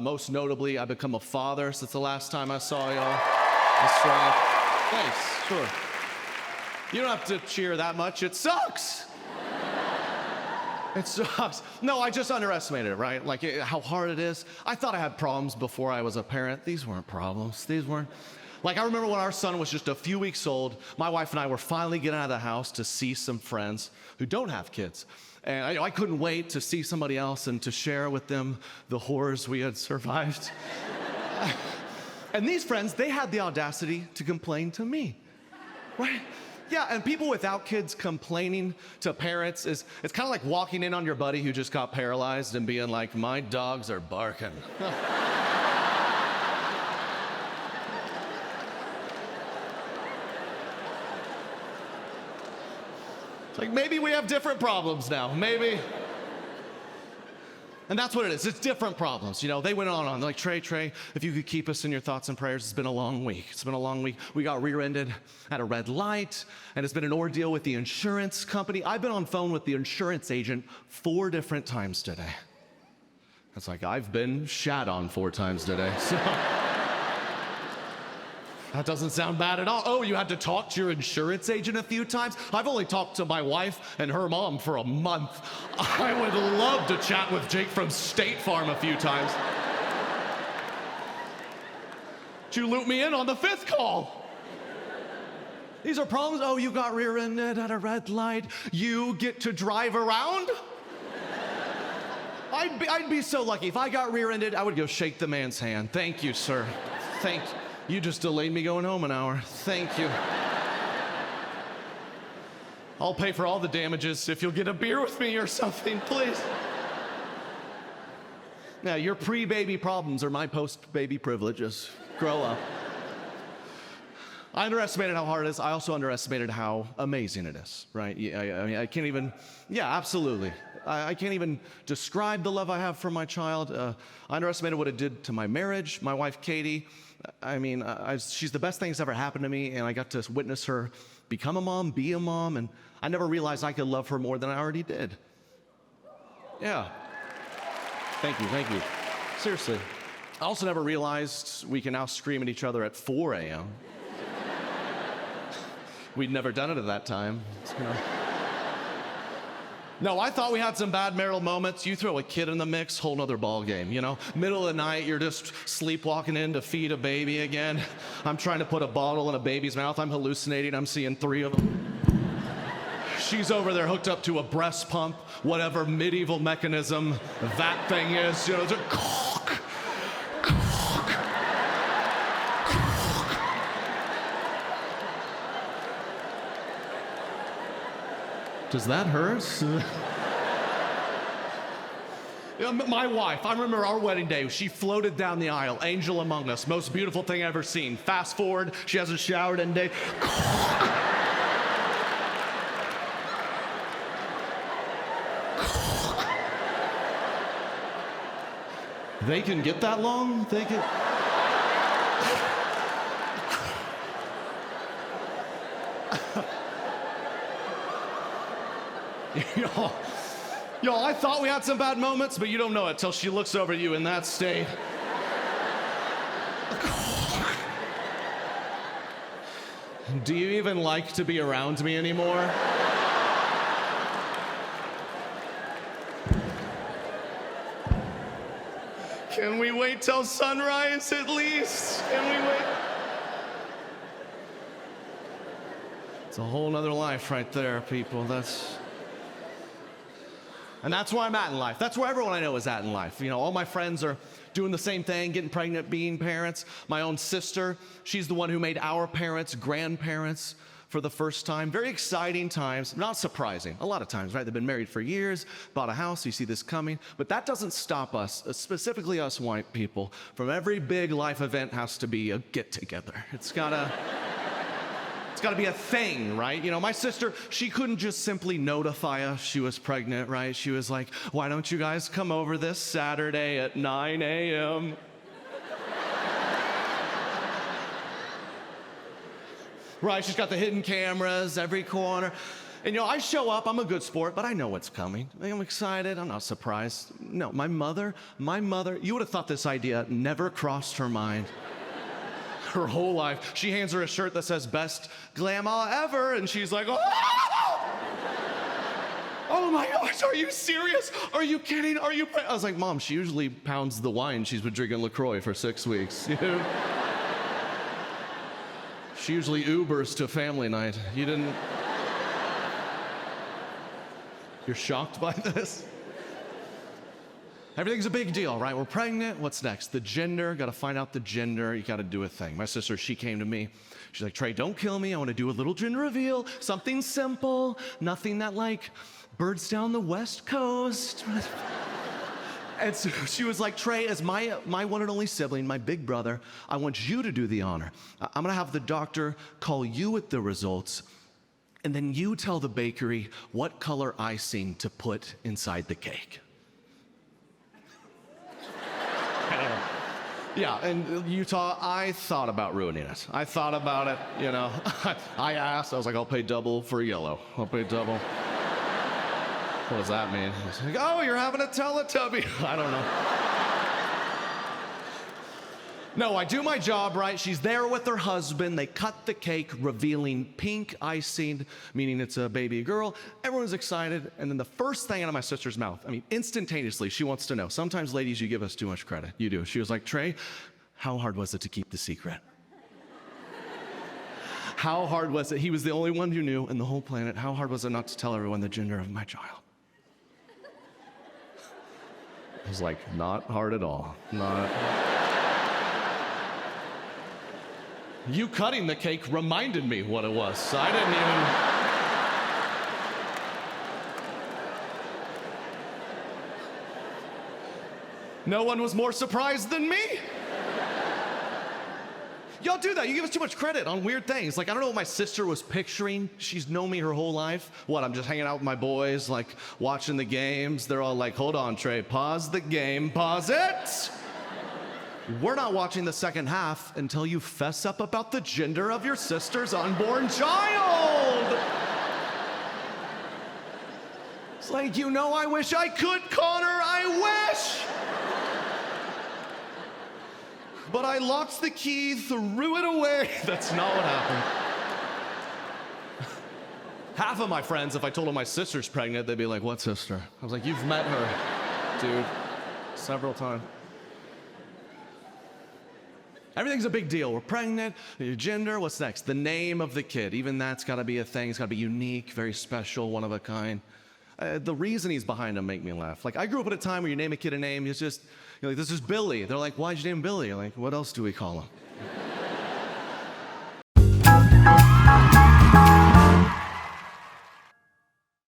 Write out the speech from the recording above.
Most notably, I've become a father since the last time I saw y'all. That's right. Thanks, sure. You don't have to cheer that much. It sucks. It sucks. No, I just underestimated it, right? Like how hard it is. I thought I had problems before I was a parent. These weren't problems. These weren't. Like, I remember when our son was just a few weeks old, my wife and I were finally getting out of the house to see some friends who don't have kids. And I couldn't wait to see somebody else and to share with them the horrors we had survived. And these friends, they had the audacity to complain to me, right? Yeah, and people without kids complaining to parents it's kind of like walking in on your buddy who just got paralyzed and being like, my dogs are barking. It's like, maybe we have different problems now, maybe. And that's what it is. It's different problems. You know, they went on. They're like, Trey, if you could keep us in your thoughts and prayers, it's been a long week. It's been a long week. We got rear-ended at a red light, and it's been an ordeal with the insurance company. I've been on phone with the insurance agent 4 different times today. It's like, I've been shat on 4 times today. So that doesn't sound bad at all. Oh, you had to talk to your insurance agent a few times? I've only talked to my wife and her mom for a month. I would love to chat with Jake from State Farm a few times. Did you loop me in on the 5th call? These are problems. Oh, you got rear-ended at a red light. You get to drive around? I'd be so lucky. If I got rear-ended, I would go shake the man's hand. Thank you, sir. Thank you. You just delayed me going home an hour. Thank you. I'll pay for all the damages if you'll get a beer with me or something, please. Now, your pre-baby problems are my post-baby privileges. Grow up. I underestimated how hard it is. I also underestimated how amazing it is, right? I mean, I can't even, yeah, absolutely. I can't even describe the love I have for my child. I underestimated what it did to my marriage. My wife, Katie, I mean, she's the best thing that's ever happened to me, and I got to witness her become a mom, be a mom, and I never realized I could love her more than I already did. Yeah. Thank you. Seriously. I also never realized we can now scream at each other at 4 a.m. We'd never done it at that time. You know. No, I thought we had some bad marital moments. You throw a kid in the mix, whole nother ball game, you know? Middle of the night, you're just sleepwalking in to feed a baby again. I'm trying to put a bottle in a baby's mouth. I'm hallucinating. I'm seeing 3 of them. She's over there hooked up to a breast pump, whatever medieval mechanism that thing is. You know, it's a cock. Does that hurt? My wife, I remember our wedding day. She floated down the aisle, angel among us, most beautiful thing I've ever seen. Fast forward, she hasn't showered in days. They can get that long? They can. Y'all, I thought we had some bad moments, but you don't know it till she looks over at you in that state. Do you even like to be around me anymore? Can we wait till sunrise at least? Can we wait? It's a whole nother life right there, people. And that's where I'm at in life. That's where everyone I know is at in life. You know, all my friends are doing the same thing, getting pregnant, being parents. My own sister, she's the one who made our parents grandparents for the first time. Very exciting times, not surprising. A lot of times, right? They've been married for years, bought a house, you see this coming. But that doesn't stop us, specifically us white people, from every big life event has to be a get-together. It's gotta be a thing, right? You know, my sister, she couldn't just simply notify us she was pregnant, right? She was like, why don't you guys come over this Saturday at 9 a.m.? Right, she's got the hidden cameras every corner. And I show up, I'm a good sport, but I know what's coming. I'm excited, I'm not surprised. No, my mother, you would have thought this idea never crossed her mind. Her whole life. She hands her a shirt that says best grandma ever, and she's like, oh! Oh my gosh, are you serious? Are you kidding? I was like, Mom, she usually pounds the wine she's been drinking LaCroix for 6 weeks. She usually Ubers to family night. You didn't... You're shocked by this? Everything's a big deal, right? We're pregnant, what's next? The gender, gotta find out the gender, you gotta do a thing. My sister, she came to me, she's like, Trey, don't kill me, I wanna do a little gender reveal, something simple, nothing that like birds down the West Coast. And so she was like, Trey, as my one and only sibling, my big brother, I want you to do the honor. I'm gonna have the doctor call you with the results, and then you tell the bakery what color icing to put inside the cake. Yeah, in Utah, I thought about ruining it. I thought about it, I asked, I was like, I'll pay double for yellow. I'll pay double. What does that mean? I was like, oh, you're having a Teletubby. I don't know. No, I do my job right. She's there with her husband. They cut the cake, revealing pink icing, meaning it's a baby girl. Everyone's excited. And then the first thing out of my sister's mouth, instantaneously, she wants to know. Sometimes, ladies, you give us too much credit. You do. She was like, Trey, how hard was it to keep the secret? How hard was it? He was the only one who knew in the whole planet. How hard was it not to tell everyone the gender of my child? I was like, not hard at all. Not... You cutting the cake reminded me what it was. I didn't even... No one was more surprised than me. Y'all do that. You give us too much credit on weird things. Like, I don't know what my sister was picturing. She's known me her whole life. What, I'm just hanging out with my boys, like, watching the games. They're all like, hold on, Trey, pause the game, pause it. We're not watching the second half until you fess up about the gender of your sister's unborn child. It's like, I wish I could, Connor, I wish. But I locked the key, threw it away. That's not what happened. Half of my friends, if I told them my sister's pregnant, they'd be like, what sister? I was like, you've met her, dude, several times. Everything's a big deal. We're pregnant, your gender, what's next? The name of the kid. Even that's gotta be a thing. It's gotta be unique, very special, one of a kind. The reasonings behind them make me laugh. Like, I grew up at a time where you name a kid a name, it's just, like, this is Billy. They're like, why'd you name him Billy? You're like, what else do we call him?